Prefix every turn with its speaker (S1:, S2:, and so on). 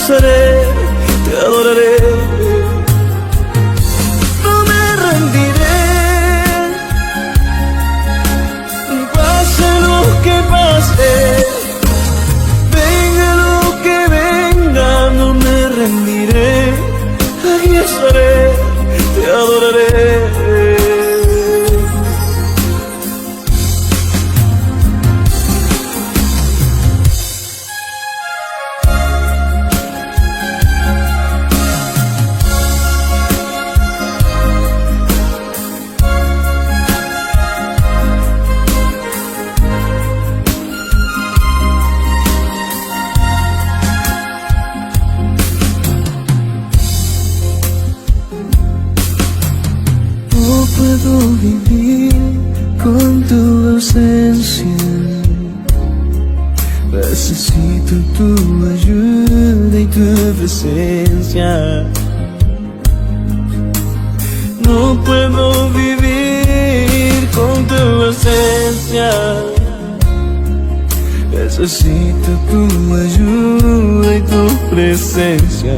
S1: seré, te adoraré. No me rendiré, pase lo que pase, venga lo que venga, no me rendiré. Aquí estaré, te adoraré. No puedo vivir con tu ausencia, necesito tu ayuda y tu presencia. No puedo vivir con tu ausencia, necesito tu ayuda y tu presencia.